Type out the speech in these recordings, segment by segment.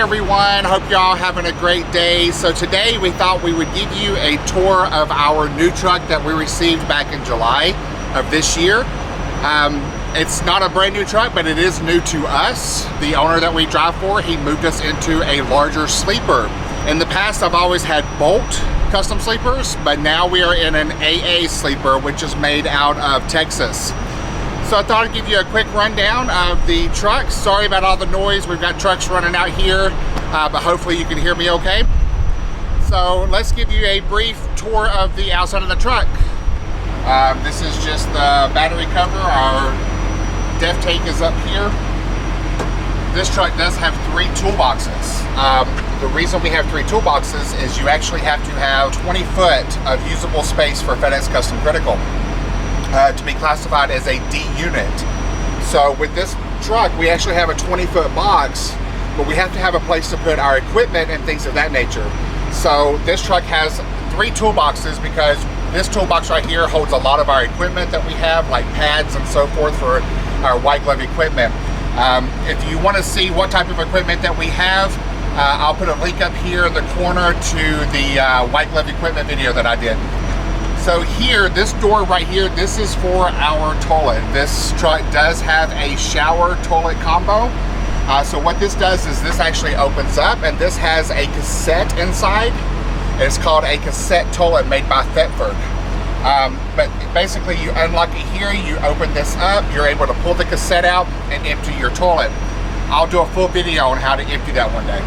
everyone, hope y'all having a great day. So today we thought we would give you a tour of our new truck that we received back in July of this year. It's not a brand new truck, but it is new to us. The owner that we drive for, he moved us into a larger sleeper. In the past, I've always had Bolt custom sleepers, but now we are in an AA sleeper, which is made out of Texas. So I thought I'd give you a quick rundown of the truck. Sorry about all the noise. We've got trucks running out here, but hopefully you can hear me okay. So let's give you a brief tour of the outside of the truck. This is just the battery cover. Our def tank is up here. This truck does have 3 toolboxes. The reason we have 3 toolboxes is you actually have to have 20 foot of usable space for FedEx Custom Critical to be classified as a D unit. So with this truck, we actually have a 20-foot box, but we have to have a place to put our equipment and things of that nature. So this truck has 3 toolboxes because this toolbox right here holds a lot of our equipment that we have, like pads and so forth for our white glove equipment. If you want to see what type of equipment that we have, I'll put a link up here in the corner to the white glove equipment video that I did. So here, this door right here, this is for our toilet. This truck does have a shower toilet combo. So what this does is this actually opens up, and this has a cassette inside. It's called a cassette toilet made by Thetford. But basically you unlock it here, you open this up, you're able to pull the cassette out and empty your toilet. I'll do a full video on how to empty that one day.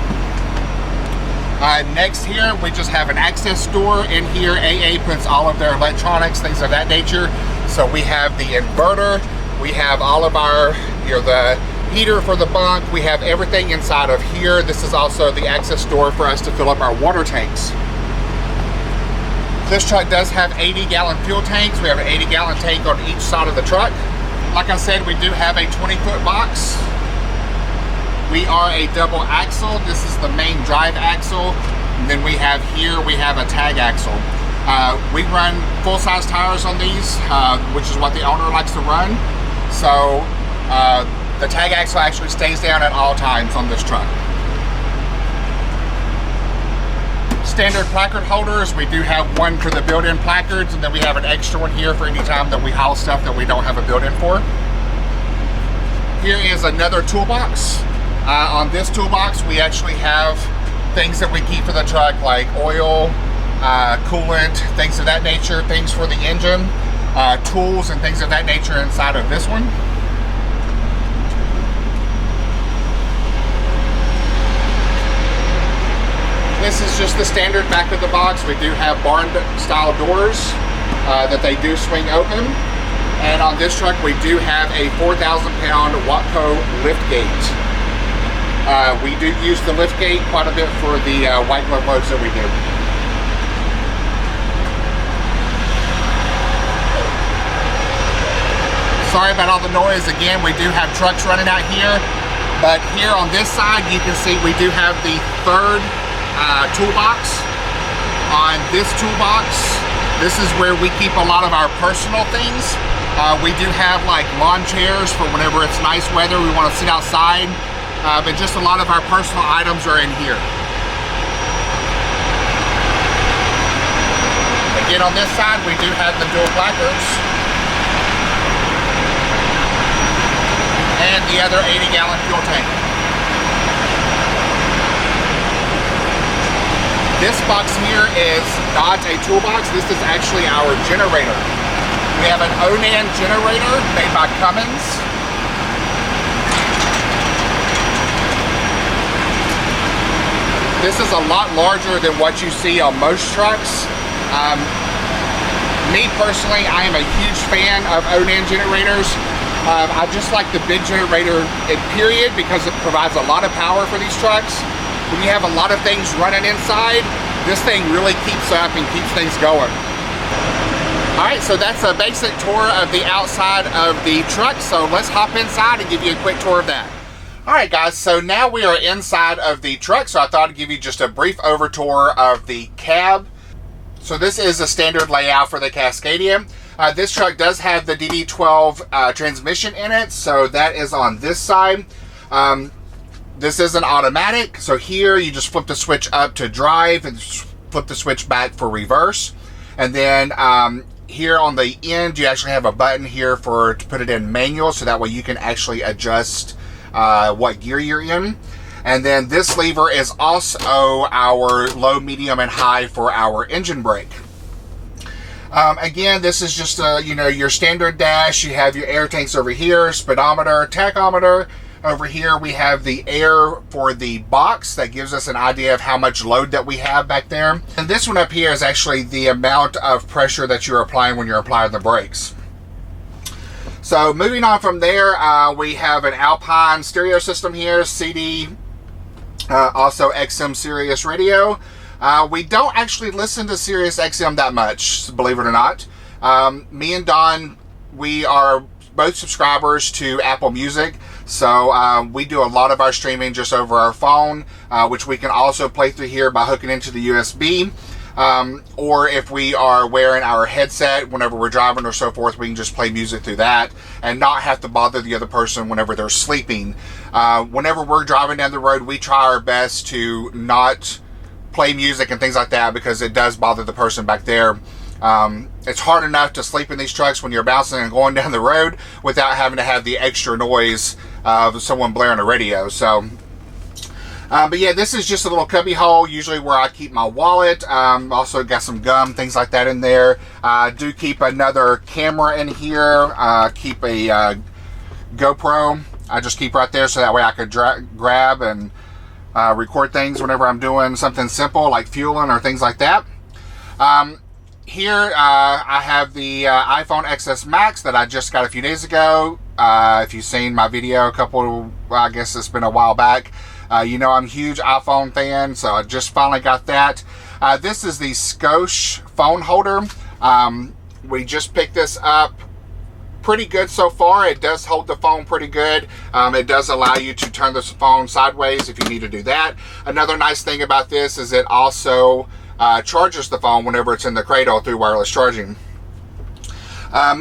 Next here, we just have an access door. In here, AA puts all of their electronics, things of that nature. So we have the inverter, we have all of our, the heater for the bunk, we have everything inside of here. This is also the access door for us to fill up our water tanks. This truck does have 80-gallon fuel tanks. We have an 80-gallon tank on each side of the truck. Like I said, we do have a 20-foot box. We are a double axle. This is the main drive axle. And then we have here, we have a tag axle. We run full-size tires on these, which is what the owner likes to run. So the tag axle actually stays down at all times on this truck. Standard placard holders, we do have one for the built-in placards, and then we have an extra one here for any time that we haul stuff that we don't have a built-in for. Here is another toolbox. On this toolbox, we actually have things that we keep for the truck, like oil, coolant, things of that nature, things for the engine, tools and things of that nature inside of this one. This is just the standard back of the box. We do have barn style doors that they do swing open. And on this truck, we do have a 4,000-pound Watco lift gate. We do use the lift gate quite a bit for the white glove loads that we do. Sorry about all the noise. Again, we do have trucks running out here, but here on this side, you can see we do have the 3rd toolbox. On this toolbox, this is where we keep a lot of our personal things. We do have like lawn chairs for whenever it's nice weather, we want to sit outside. But just a lot of our personal items are in here. Again, on this side, we do have the dual placards. And the other 80-gallon fuel tank. This box here is not a toolbox. This is actually our generator. We have an Onan generator made by Cummins. This is a lot larger than what you see on most trucks. Me personally, I am a huge fan of Onan generators. I just like the big generator in period because it provides a lot of power for these trucks. When you have a lot of things running inside, this thing really keeps up and keeps things going. All right, so that's a basic tour of the outside of the truck. So let's hop inside and give you a quick tour of that. All right, guys, so now we are inside of the truck, so I thought I'd give you just a brief over tour of the cab. So this is a standard layout for the Cascadia. This truck does have the DD12 transmission in it, so that is on this side. This isn't automatic, so here you just flip the switch up to drive and flip the switch back for reverse. And then here on the end, you actually have a button here to put it in manual, so that way you can actually adjust what gear you're in. And then this lever is also our low, medium, and high for our engine brake. Again, this is just your standard dash. You have your air tanks over here, speedometer, tachometer. Over here we have the air for the box that gives us an idea of how much load that we have back there. And this one up here is actually the amount of pressure that you're applying when you're applying the brakes. So moving on from there, we have an Alpine stereo system here, CD, also XM Sirius radio. We don't actually listen to Sirius XM that much, believe it or not. Me and Don, we are both subscribers to Apple Music, so we do a lot of our streaming just over our phone, which we can also play through here by hooking into the USB, or if we are wearing our headset whenever we're driving or so forth, we can just play music through that and not have to bother the other person whenever they're sleeping. Whenever we're driving down the road, we try our best to not play music and things like that, because it does bother the person back there. It's hard enough to sleep in these trucks when you're bouncing and going down the road without having to have the extra noise of someone blaring a radio. So, but yeah, this is just a little cubby hole, usually where I keep my wallet. Also got some gum, things like that in there. I do keep another camera in here. Keep a GoPro. I just keep right there, so that way I could grab and record things whenever I'm doing something simple like fueling or things like that. Here I have the iPhone XS Max that I just got a few days ago. If you've seen my video I guess it's been a while back, you know I'm a huge iPhone fan, so I just finally got that. This is the Scosche phone holder. We just picked this up. Pretty good so far. It does hold the phone pretty good. It does allow you to turn the phone sideways if you need to do that. Another nice thing about this is it also charges the phone whenever it's in the cradle through wireless charging.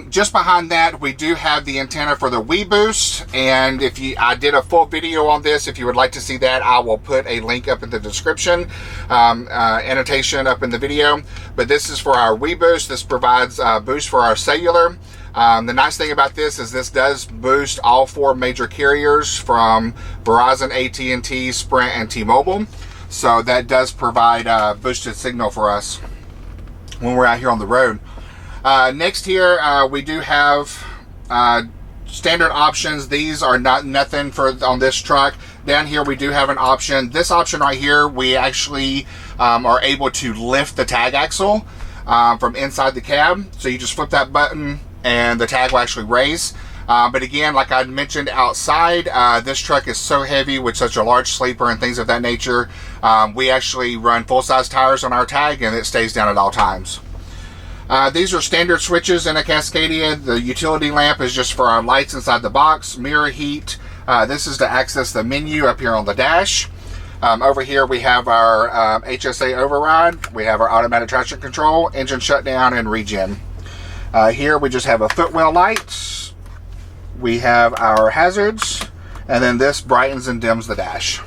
Just behind that, we do have the antenna for the WeBoost, and I did a full video on this. If you would like to see that, I will put a link up in the description, annotation up in the video. But this is for our WeBoost. This provides boost for our cellular. The nice thing about this is this does boost all 4 major carriers from Verizon, AT&T, Sprint, and T-Mobile. So that does provide a boosted signal for us when we're out here on the road. Next here, we do have standard options. These are nothing on this truck. Down here, we do have an option. This option right here, we actually are able to lift the tag axle from inside the cab. So you just flip that button and the tag will actually raise. But again, like I mentioned outside, this truck is so heavy with such a large sleeper and things of that nature. We actually run full-size tires on our tag and it stays down at all times. These are standard switches in a Cascadia. The utility lamp is just for our lights inside the box. Mirror heat. This is to access the menu up here on the dash. Over here we have our HSA override. We have our automatic traction control, engine shutdown, and regen. Here we just have a footwell light. We have our hazards, and then this brightens and dims the dash.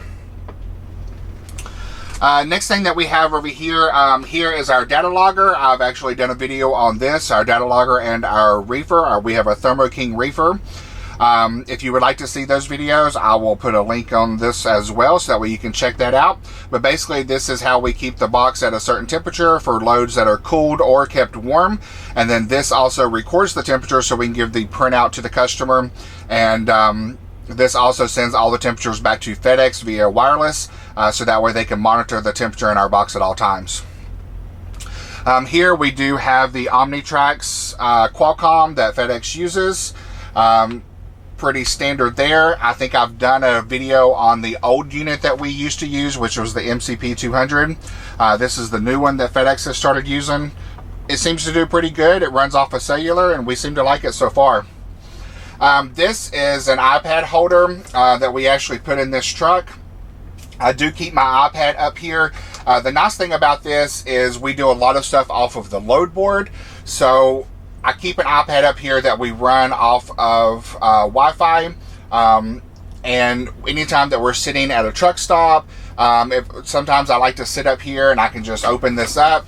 Next thing that we have over here, here is our data logger. I've actually done a video on this, our data logger and our reefer. We have a Thermo King reefer. If you would like to see those videos, I will put a link on this as well, so that way you can check that out. But basically, this is how we keep the box at a certain temperature for loads that are cooled or kept warm. And then this also records the temperature, so we can give the printout to the customer. And this also sends all the temperatures back to FedEx via wireless, so that way they can monitor the temperature in our box at all times. Here we do have the OmniTrax Qualcomm that FedEx uses. Pretty standard there. I think I've done a video on the old unit that we used to use, which was the MCP 200. This is the new one that FedEx has started using. It seems to do pretty good. It runs off of cellular, and we seem to like it so far. This is an iPad holder that we actually put in this truck. I do keep my iPad up here. The nice thing about this is we do a lot of stuff off of the load board. So I keep an iPad up here that we run off of Wi-Fi. And anytime that we're sitting at a truck stop, sometimes I like to sit up here and I can just open this up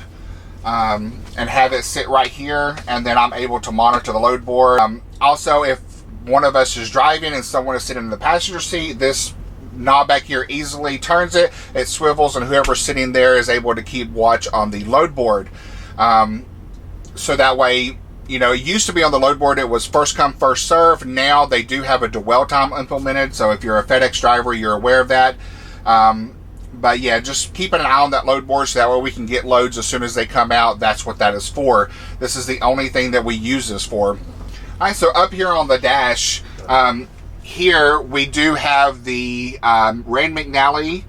and have it sit right here, and then I'm able to monitor the load board. Also, if one of us is driving and someone is sitting in the passenger seat, this knob back here easily turns it, it swivels, and whoever's sitting there is able to keep watch on the load board. So that way, you know, it used to be on the load board, it was first come, first serve. Now they do have a dwell time implemented, so if you're a FedEx driver, you're aware of that. But yeah, just keeping an eye on that load board so that way we can get loads as soon as they come out. That's what that is for. This is the only thing that we use this for. All right, so up here on the dash, here we do have the Rand McNally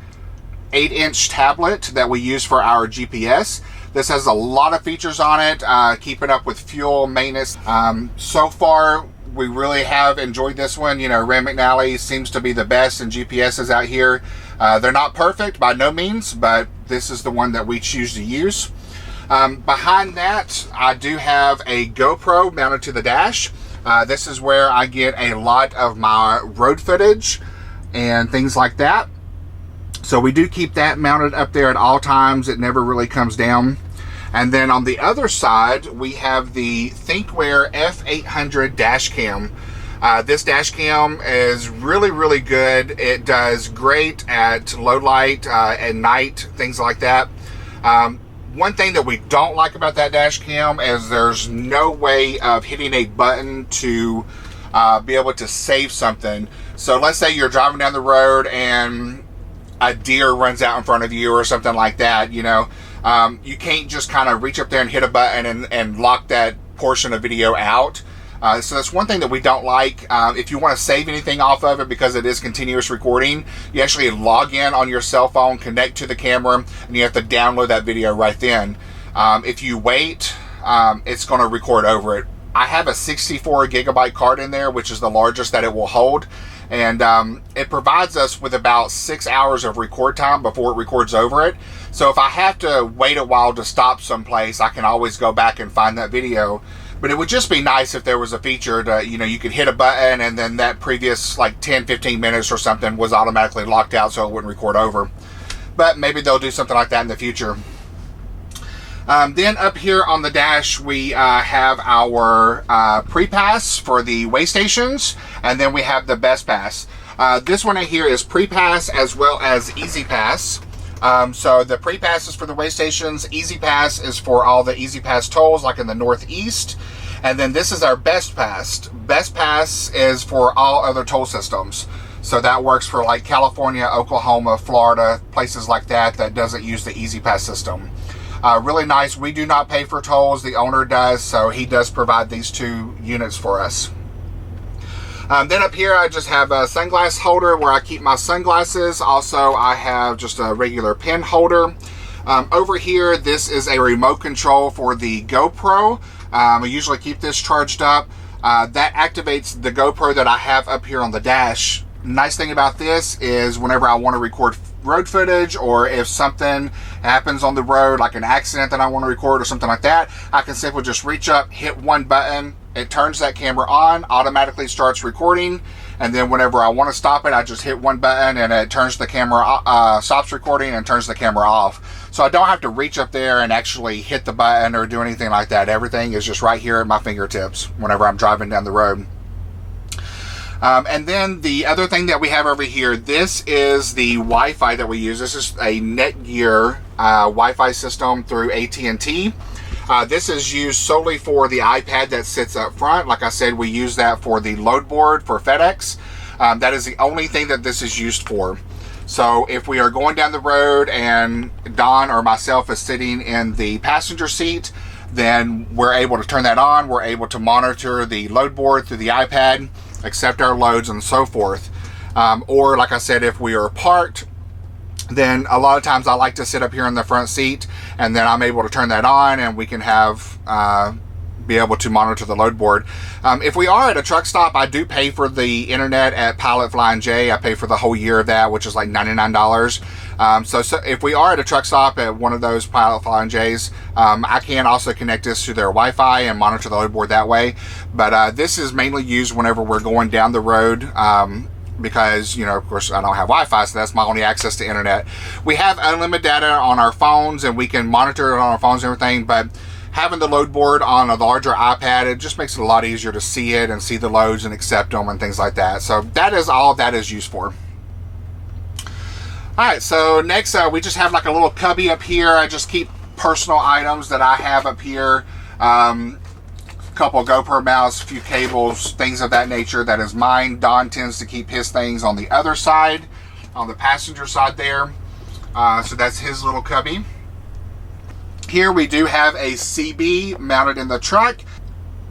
8-inch tablet that we use for our GPS. This has a lot of features on it, keeping up with fuel, maintenance. So far, we really have enjoyed this one. You know, Rand McNally seems to be the best in GPSs out here. They're not perfect by no means, but this is the one that we choose to use. Behind that, I do have a GoPro mounted to the dash. This is where I get a lot of my road footage and things like that. So we do keep that mounted up there at all times. It never really comes down. And then on the other side, we have the Thinkware F800 dash cam. This dash cam is really, really good. It does great at low light, at night, things like that. One thing that we don't like about that dash cam is there's no way of hitting a button to be able to save something. So let's say you're driving down the road and a deer runs out in front of you or something like that, you know. You can't just kind of reach up there and hit a button and lock that portion of video out. So that's one thing that we don't like. If you want to save anything off of it, because it is continuous recording, you actually log in on your cell phone, connect to the camera, and you have to download that video right then. If you wait, it's going to record over it. I have a 64 gigabyte card in there, which is the largest that it will hold. And it provides us with about 6 hours of record time before it records over it. So if I have to wait a while to stop someplace, I can always go back and find that video. But it would just be nice if there was a feature to, you know, you could hit a button and then that previous like 10-15 minutes or something was automatically locked out so it wouldn't record over. But maybe they'll do something like that in the future. Then up here on the dash, we have our pre-pass for the way stations, and then we have the best pass. This one right here is pre-pass as well as easy pass. So the pre-pass is for the way stations, easy pass is for all the easy pass tolls like in the Northeast, and then this is our best pass. Best pass is for all other toll systems. So that works for like California, Oklahoma, Florida, places like that that doesn't use the easy pass system. Really nice. We do not pay for tolls. The owner does, so he does provide these 2 units for us. Then up here, I just have a sunglass holder where I keep my sunglasses. Also, I have just a regular pen holder. Over here, this is a remote control for the GoPro. I usually keep this charged up. That activates the GoPro that I have up here on the dash. Nice thing about this is whenever I want to record road footage, or if something happens on the road, like an accident that I want to record or something like that, I can simply just reach up, hit one button, it turns that camera on, automatically starts recording, and then whenever I want to stop it, I just hit one button and it turns the camera, stops recording and turns the camera off. So I don't have to reach up there and actually hit the button or do anything like that. Everything is just right here at my fingertips whenever I'm driving down the road. And then the other thing that we have over here, this is the Wi-Fi that we use. This is a Netgear Wi-Fi system through AT&T. This is used solely for the iPad that sits up front. Like I said, we use that for the load board for FedEx. That is the only thing that this is used for. So if we are going down the road and Don or myself is sitting in the passenger seat, then we're able to turn that on. We're able to monitor the load board through the iPad, accept our loads and so forth. Or like I said, if we are parked, then a lot of times I like to sit up here in the front seat, and then I'm able to turn that on and we can have be able to monitor the load board. If we are at a truck stop, I do pay for the internet at Pilot Flying J. I pay for the whole year of that, which is like $99. So if we are at a truck stop at one of those Pilot Flying J's, I can also connect this to their Wi-Fi and monitor the load board that way. But this is mainly used whenever we're going down the road because, you know, of course I don't have Wi-Fi, so that's my only access to internet. We have unlimited data on our phones, and we can monitor it on our phones and everything, but having the load board on a larger iPad, it just makes it a lot easier to see it and see the loads and accept them and things like that. So that is all that is used for. All right, so next we just have like a little cubby up here. I just keep personal items that I have up here. Couple of GoPro mounts, a few cables, things of that nature. That is mine. Don tends to keep his things on the other side, on the passenger side there. So that's his little cubby. Here we do have a CB mounted in the truck.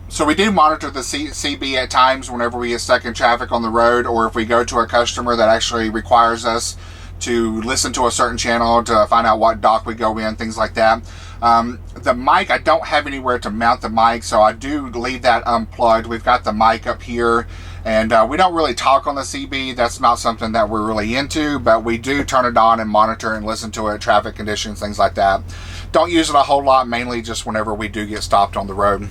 So we do monitor the CB at times whenever we get stuck in traffic on the road, or if we go to a customer that actually requires us to listen to a certain channel to find out what dock we go in, things like that. The mic, I don't have anywhere to mount the mic, so I do leave that unplugged. We've got the mic up here, and we don't really talk on the CB. That's not something that we're really into, but we do turn it on and monitor and listen to it, traffic conditions, things like that. Don't use it a whole lot, mainly just whenever we do get stopped on the road.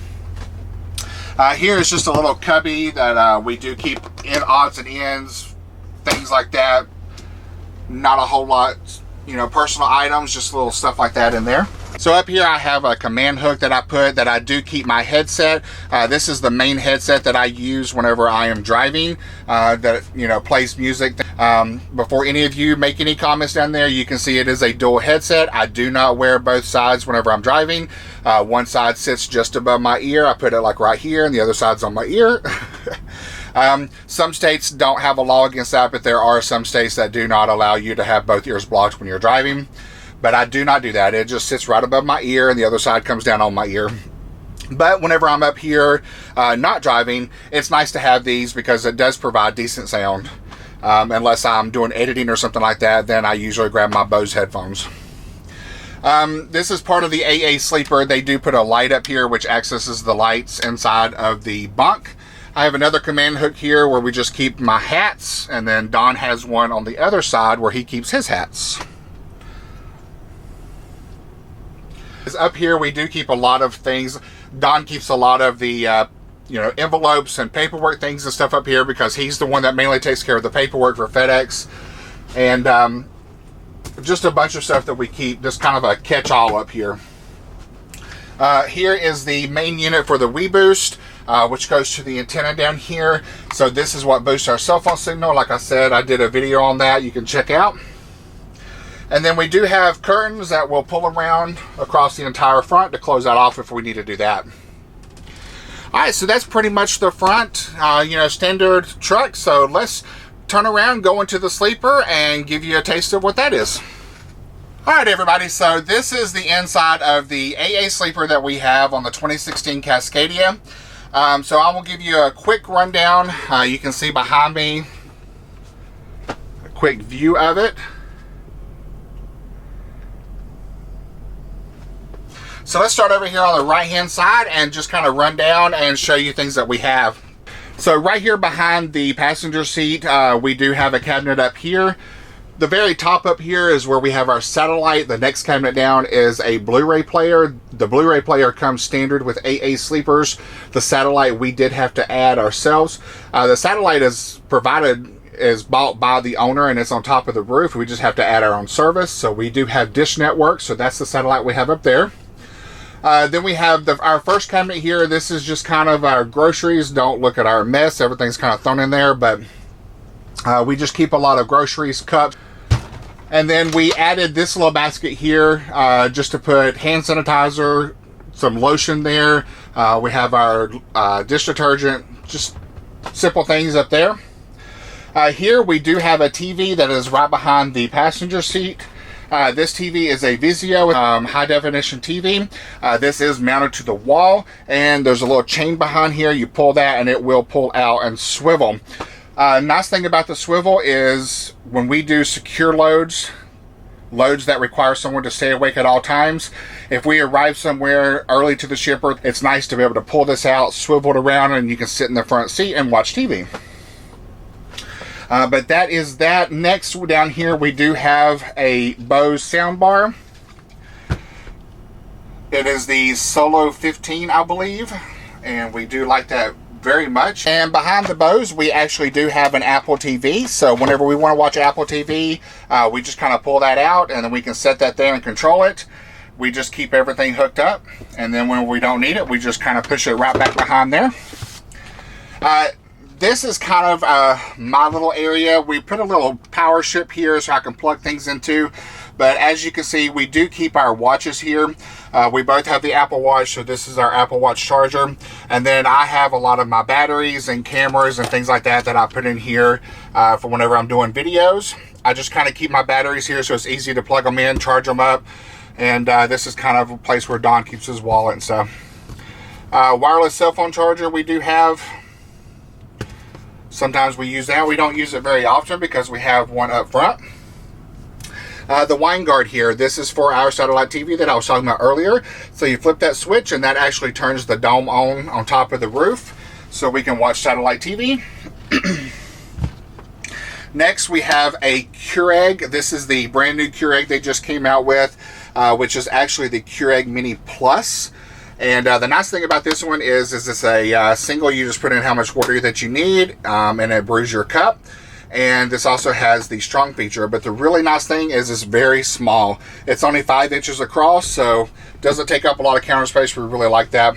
Here is just a little cubby that we do keep in odds and ends, things like that. Not a whole lot, you know, personal items, just little stuff like that in there. So up here I have a command hook that I put that I do keep my headset. This is the main headset that I use whenever I am driving, that, you know, plays music. Before any of you make any comments down there, you can see it is a dual headset. I do not wear both sides whenever I'm driving. One side sits just above my ear. I put it like right here, and the other side's on my ear. Some states don't have a law against that, but there are some states that do not allow you to have both ears blocked when you're driving. But I do not do that. It just sits right above my ear, and the other side comes down on my ear. But whenever I'm up here not driving, it's nice to have these because it does provide decent sound. Unless I'm doing editing or something like that, then I usually grab my Bose headphones. This is part of the AA sleeper. They do put a light up here which accesses the lights inside of the bunk. I have another command hook here where we just keep my hats, and then Don has one on the other side where he keeps his hats. Up here we do keep a lot of things. Don keeps a lot of the you know, envelopes and paperwork things and stuff up here because he's the one that mainly takes care of the paperwork for FedEx, and just a bunch of stuff that we keep, just kind of a catch-all up here. Here is the main unit for the WeBoost, which goes to the antenna down here. So this is what boosts our cell phone signal. Like I said, I did a video on that you can check out. And then we do have curtains that will pull around across the entire front to close that off if we need to do that. All right, so that's pretty much the front, you know, standard truck. So let's turn around, go into the sleeper, and give you a taste of what that is. All right, everybody, so this is the inside of the AA sleeper that we have on the 2016 Cascadia. So I will give you a quick rundown. You can see behind me a quick view of it. So let's start over here on the right hand side and just kind of run down and show you things that we have. So right here behind the passenger seat, we do have a cabinet up here. The very top up here is where we have our satellite. The next cabinet down is a Blu-ray player. The Blu-ray player comes standard with AA sleepers. The satellite we did have to add ourselves. The satellite is bought by the owner, and it's on top of the roof. We just have to add our own service. So we do have Dish Network, so that's the satellite we have up there. Then we have our first cabinet here. This is just kind of our groceries. Don't look at our mess. Everything's kind of thrown in there, but we just keep a lot of groceries, cups. And then we added this little basket here just to put hand sanitizer, some lotion there. We have our dish detergent, just simple things up there. Here we do have a TV that is right behind the passenger seat. This TV is a Vizio high definition TV. This is mounted to the wall, and there's a little chain behind here. You pull that and it will pull out and swivel. Nice thing about the swivel is when we do secure loads that require someone to stay awake at all times, if we arrive somewhere early to the shipper, it's nice to be able to pull this out, swivel it around, and you can sit in the front seat and watch TV. But that is that. Next, down here, we do have a Bose soundbar. It is the Solo 15, I believe. And we do like that very much. And behind the Bose, we actually do have an Apple TV. So whenever we want to watch Apple TV, we just kind of pull that out, and then we can set that there and control it. We just keep everything hooked up, and then when we don't need it, we just kind of push it right back behind there. This is kind of my little area. We put a little power strip here so I can plug things into. But as you can see, we do keep our watches here. We both have the Apple Watch, so this is our Apple Watch charger. And then I have a lot of my batteries and cameras and things like that that I put in here for whenever I'm doing videos. I just kind of keep my batteries here so it's easy to plug them in, charge them up. And this is kind of a place where Don keeps his wallet and stuff. Wireless cell phone charger we do have. Sometimes we use that. We don't use it very often because we have one up front. The wine guard here, this is for our satellite TV that I was talking about earlier. So you flip that switch and that actually turns the dome on top of the roof so we can watch satellite TV. Next we have a Keurig. This is the brand new Keurig they just came out with, which is actually the Keurig Mini Plus. And the nice thing about this one is it's a single. You just put in how much water that you need, and it brews your cup. And this also has the strong feature. But the really nice thing is it's very small. It's only 5 inches across, so it doesn't take up a lot of counter space. We really like that.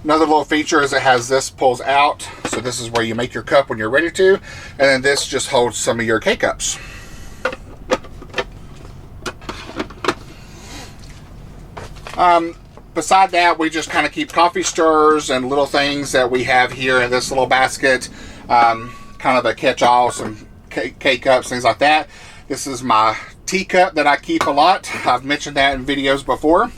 Another little feature is it has this pulls out. So this is where you make your cup when you're ready to. And then this just holds some of your K-cups. Beside that, we just kind of keep coffee stirrers and little things that we have here in this little basket. Kind of a catch-all, some K-cups, things like that. This is my teacup that I keep a lot. I've mentioned that in videos before.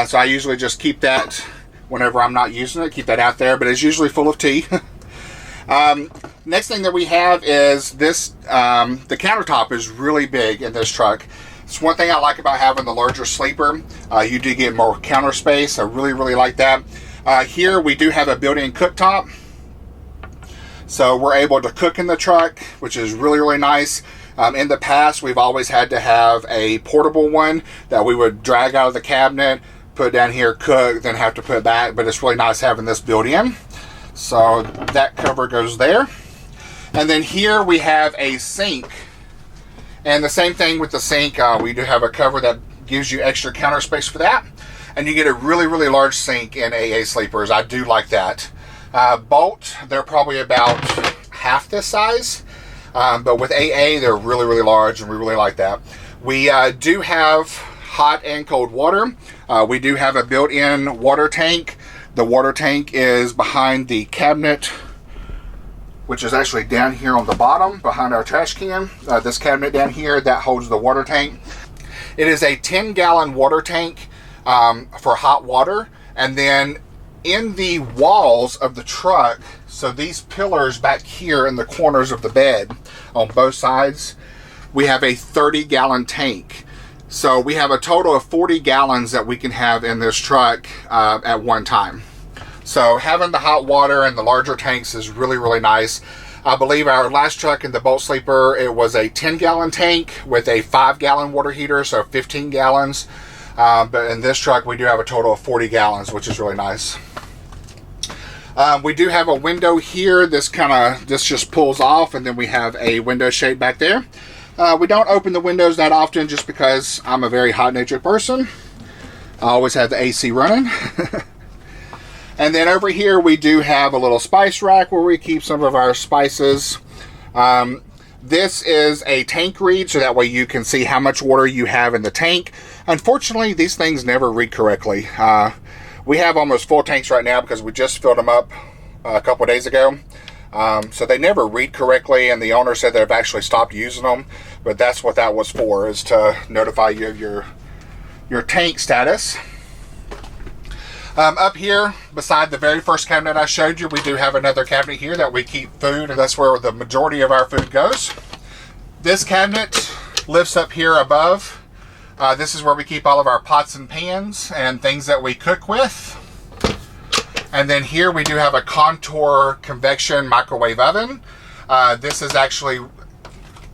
So I usually just keep that whenever I'm not using it, keep that out there, but it's usually full of tea. Next thing that we have is this, the countertop is really big in this truck. It's one thing I like about having the larger sleeper. You do get more counter space. I really, really like that. Here we do have a built-in cooktop. So we're able to cook in the truck, which is really, really nice. In the past, we've always had to have a portable one that we would drag out of the cabinet, put down here, cook, then have to put it back. But it's really nice having this built in. So that cover goes there. And then here we have a sink. And the same thing with the sink. We do have a cover that gives you extra counter space for that. And you get a really, really large sink in AA sleepers. I do like that. Bolt, they're probably about half this size. But with AA, they're really, really large, and we really like that. We do have hot and cold water. We do have a built-in water tank. The water tank is behind the cabinet, which is actually down here on the bottom behind our trash can. This cabinet down here, that holds the water tank. It is a 10-gallon water tank for hot water. And then in the walls of the truck, so these pillars back here in the corners of the bed on both sides, we have a 30-gallon tank. So we have a total of 40 gallons that we can have in this truck at one time. So having the hot water and the larger tanks is really, really nice. I believe our last truck in the Bolt Sleeper, it was a 10-gallon tank with a 5-gallon water heater, so 15 gallons. But in this truck, we do have a total of 40 gallons, which is really nice. We do have a window here. This just pulls off, and then we have a window shade back there. We don't open the windows that often just because I'm a very hot-natured person. I always have the AC running. And then over here we do have a little spice rack where we keep some of our spices. This is a tank read, so that way you can see how much water you have in the tank. Unfortunately, these things never read correctly. We have almost full tanks right now because we just filled them up a couple of days ago. So they never read correctly, and the owner said they've actually stopped using them. But that's what that was for, is to notify you of your tank status. Up here, beside the very first cabinet I showed you, we do have another cabinet here that we keep food, and that's where the majority of our food goes. This cabinet lifts up here above. This is where we keep all of our pots and pans and things that we cook with. And then here we do have a Contour convection microwave oven. This is actually,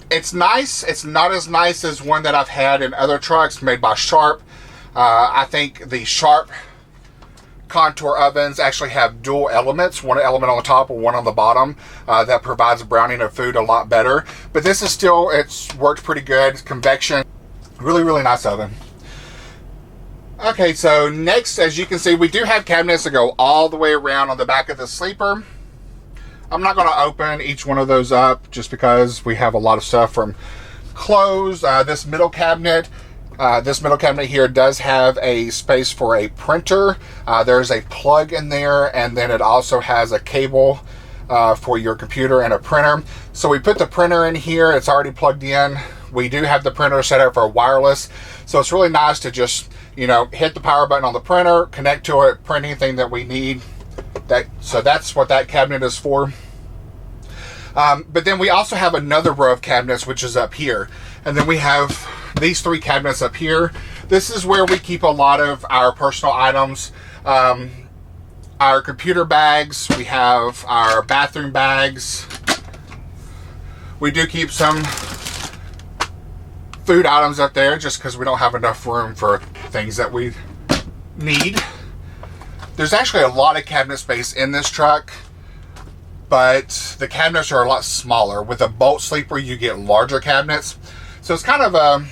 it's nice. It's not as nice as one that I've had in other trucks made by Sharp. I think the Sharp contour ovens actually have dual elements, one element on the top and one on the bottom, that provides browning of food a lot better. But this is still, it's worked pretty good. Convection, really, really nice oven. Okay, so next, as you can see, we do have cabinets that go all the way around on the back of the sleeper. I'm not going to open each one of those up just because we have a lot of stuff from clothes. This middle cabinet here does have a space for a printer. There's a plug in there, and then it also has a cable for your computer and a printer. So we put the printer in here. It's already plugged in. We do have the printer set up for wireless, so it's really nice to just, you know, hit the power button on the printer, connect to it, print anything that we need. So that's what that cabinet is for. But then we also have another row of cabinets, which is up here. And then we have these 3 cabinets up here. This is where we keep a lot of our personal items. Our computer bags, we have our bathroom bags. We do keep some food items up there just because we don't have enough room for things that we need. There's actually a lot of cabinet space in this truck, but the cabinets are a lot smaller. With a bolt sleeper, you get larger cabinets. So it's kind of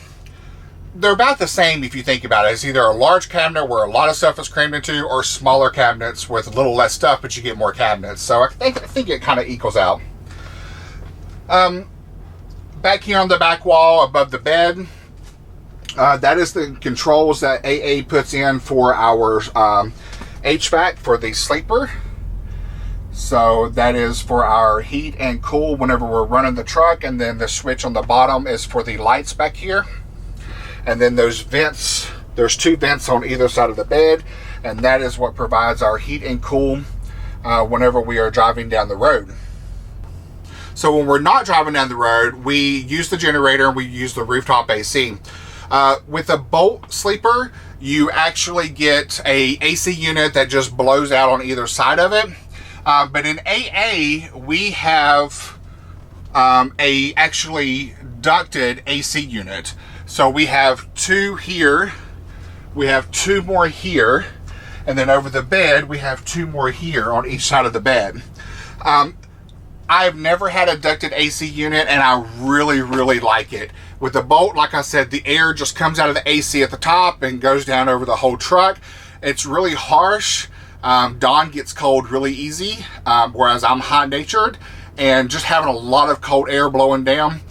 they're about the same if you think about it. It's either a large cabinet where a lot of stuff is crammed into, or smaller cabinets with a little less stuff, but you get more cabinets. So I think it kind of equals out. Back here on the back wall above the bed, that is the controls that AA puts in for our HVAC for the sleeper. So that is for our heat and cool whenever we're running the truck, and then the switch on the bottom is for the lights back here. And then those vents, there's 2 vents on either side of the bed, and that is what provides our heat and cool whenever we are driving down the road. So when we're not driving down the road, we use the generator and we use the rooftop AC. With a bolt sleeper, you actually get a AC unit that just blows out on either side of it. But in AA, we have a actually ducted AC unit. So we have 2 here, we have 2 more here, and then over the bed, we have 2 more here on each side of the bed. I've never had a ducted AC unit, and I really, really like it. With the bolt, like I said, the air just comes out of the AC at the top and goes down over the whole truck. It's really harsh. Don gets cold really easy, whereas I'm hot-natured, and just having a lot of cold air blowing down,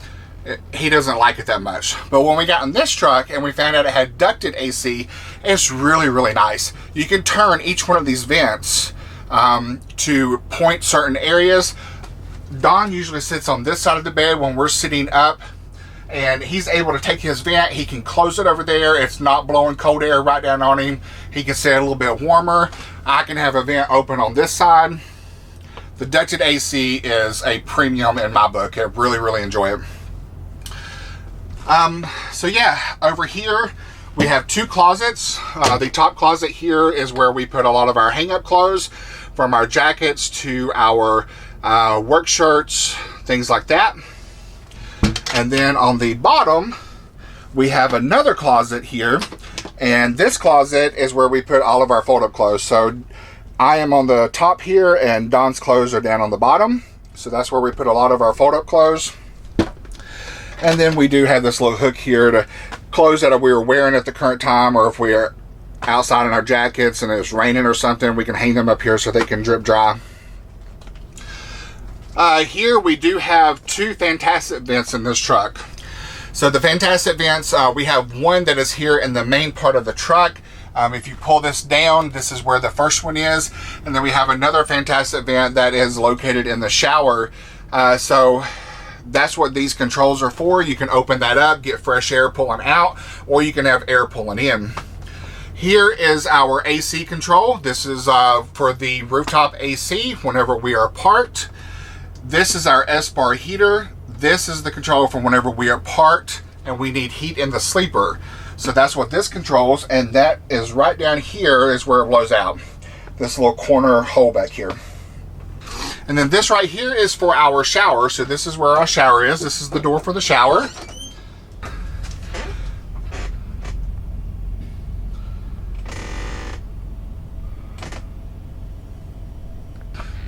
he doesn't like it that much. But when we got in this truck and we found out it had ducted AC, it's really, really nice. You can turn each one of these vents to point certain areas. Don usually sits on this side of the bed when we're sitting up, and he's able to take his vent. He can close it over there. It's not blowing cold air right down on him. He can sit a little bit warmer. I can have a vent open on this side. The ducted AC is a premium in my book. I really, really enjoy it. So yeah, over here we have 2 closets. The top closet here is where we put a lot of our hang-up clothes, from our jackets to our work shirts, things like that. And then on the bottom, we have another closet here, and this closet is where we put all of our fold-up clothes. So I am on the top here, and Don's clothes are down on the bottom. So that's where we put a lot of our fold-up clothes. And then we do have this little hook here to clothes that we were wearing at the current time, or if we are outside in our jackets and it's raining or something, we can hang them up here so they can drip dry. Here we do have 2 fantastic vents in this truck. So the fantastic vents, we have one that is here in the main part of the truck. If you pull this down, this is where the first one is. And then we have another fantastic vent that is located in the shower. So that's what these controls are for. You can open that up, get fresh air pulling out, or you can have air pulling in. Here is our AC control. This is for the rooftop AC whenever we are parked. This is our S-bar heater. This is the control for whenever we are parked and we need heat in the sleeper. So that's what this controls, and that is right down here is where it blows out. This little corner hole back here. And then this right here is for our shower. So this is where our shower is. This is the door for the shower.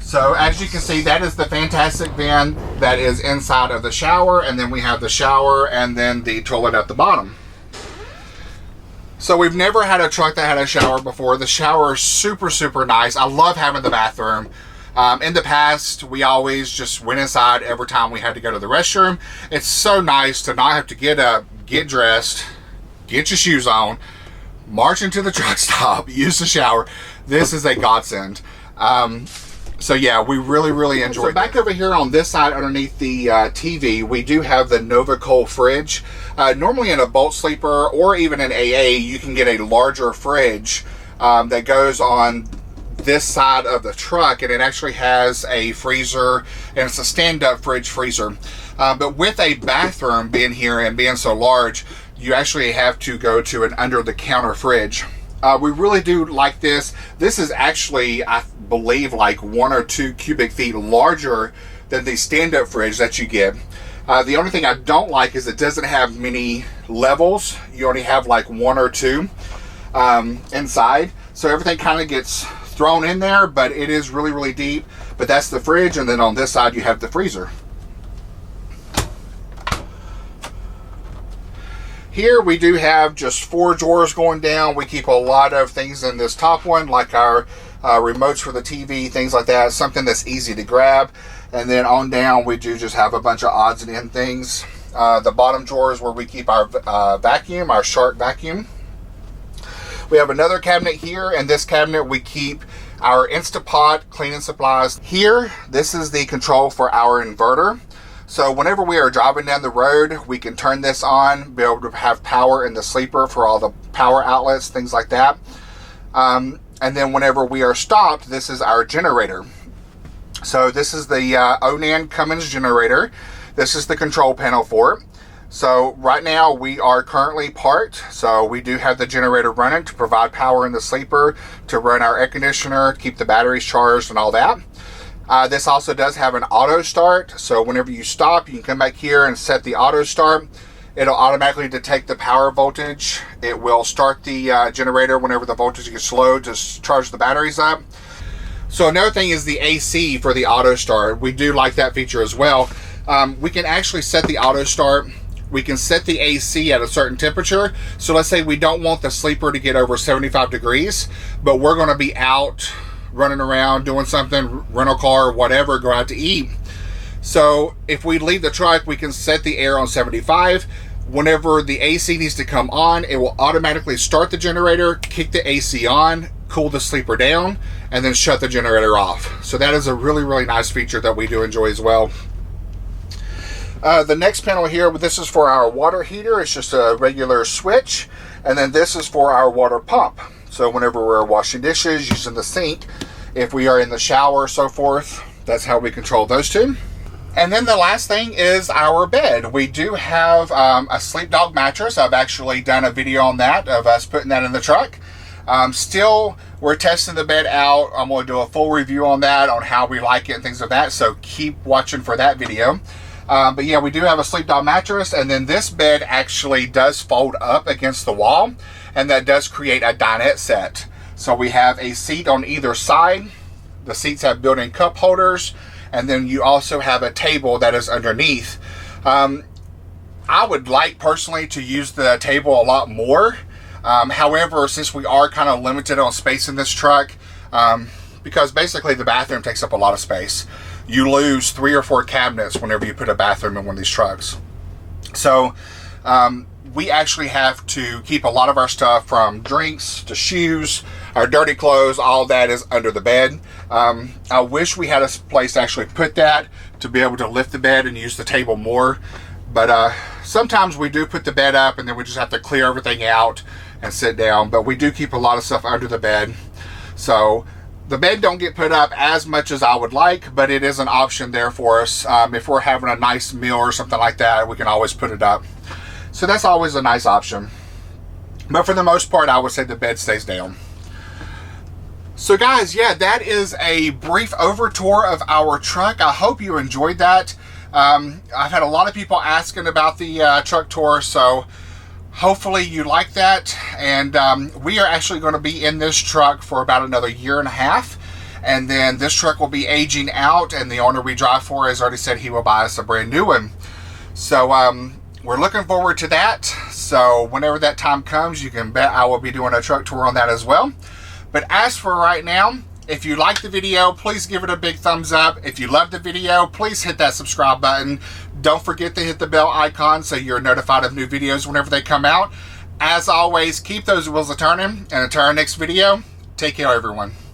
So as you can see, that is the fantastic bin that is inside of the shower, and then we have the shower and then the toilet at the bottom. So we've never had a truck that had a shower before. The shower is super, super nice. I love having the bathroom. In the past, we always just went inside every time we had to go to the restroom. It's so nice to not have to get up, get dressed, get your shoes on, march into the truck stop, use the shower. This is a godsend. So yeah, we really, really enjoyed it. So back over here on this side underneath the TV, we do have the Nova Cold fridge. Normally in a bolt sleeper or even an AA, you can get a larger fridge that goes on this side of the truck, and it actually has a freezer, and it's a stand-up fridge freezer. But with a bathroom being here and being so large, you actually have to go to an under-the-counter fridge. We really do like this. This is actually, I believe, like 1 or 2 cubic feet larger than the stand-up fridge that you get. The only thing I don't like is it doesn't have many levels. You only have like 1 or 2 inside. So everything kind of gets thrown in there, but it is really, really deep. But that's the fridge, and then on this side you have the freezer. Here we do have just 4 drawers going down. We keep a lot of things in this top one, like our remotes for the TV, things like that, something that's easy to grab. And then on down, we do just have a bunch of odds and end things. The bottom drawer is where we keep our vacuum, our Shark vacuum. We have another cabinet here. In this cabinet, we keep our Instapot cleaning supplies. Here, this is the control for our inverter. So whenever we are driving down the road, we can turn this on, be able to have power in the sleeper for all the power outlets, things like that. And then whenever we are stopped, this is our generator. So this is the Onan Cummins generator. This is the control panel for it. So right now we are currently parked. So we do have the generator running to provide power in the sleeper, to run our air conditioner, keep the batteries charged and all that. This also does have an auto start. So whenever you stop, you can come back here and set the auto start. It'll automatically detect the power voltage. It will start the generator whenever the voltage gets low to charge the batteries up. So another thing is the AC for the auto start. We do like that feature as well. We can actually set the auto start. We can set the AC at a certain temperature. So let's say we don't want the sleeper to get over 75 degrees, but we're going to be out running around doing something, rental car, whatever, go out to eat. So if we leave the truck, we can set the air on 75. Whenever the AC needs to come on, it will automatically start the generator, kick the AC on, cool the sleeper down, and then shut the generator off. So that is a really, really nice feature that we do enjoy as well. The next panel here, this is for our water heater. It's just a regular switch. And then this is for our water pump. So whenever we're washing dishes, using the sink, if we are in the shower, so forth, that's how we control those two. And then the last thing is our bed. We do have a Sleep Dog mattress. I've actually done a video on that, of us putting that in the truck. Still, we're testing the bed out. I'm going to do a full review on that, on how we like it and things like that. So keep watching for that video. But yeah, we do have a Sleep Dog mattress, and then this bed actually does fold up against the wall, and that does create a dinette set. So we have a seat on either side. The seats have built-in cup holders, and then you also have a table that is underneath. I would like personally to use the table a lot more. However, since we are kind of limited on space in this truck, because basically the bathroom takes up a lot of space, you lose 3 or 4 cabinets whenever you put a bathroom in one of these trucks. So we actually have to keep a lot of our stuff, from drinks to shoes, our dirty clothes, all that is under the bed. I wish we had a place to actually put that, to be able to lift the bed and use the table more. But sometimes we do put the bed up and then we just have to clear everything out and sit down. But we do keep a lot of stuff under the bed. So the bed don't get put up as much as I would like, but it is an option there for us. If we're having a nice meal or something like that, we can always put it up. So that's always a nice option. But for the most part, I would say the bed stays down. So guys, yeah, that is a brief over tour of our truck. I hope you enjoyed that. I've had a lot of people asking about the truck tour, so hopefully you like that. And we are actually going to be in this truck for about another 1.5 years. and then this truck will be aging out, and the owner we drive for has already said he will buy us a brand new one. So we're looking forward to that. So whenever that time comes, you can bet I will be doing a truck tour on that as well. But as for right now, if you like the video, please give it a big thumbs up. If you love the video, please hit that subscribe button. Don't forget to hit the bell icon so you're notified of new videos whenever they come out. As always, keep those wheels a-turning, and until our next video, take care, everyone.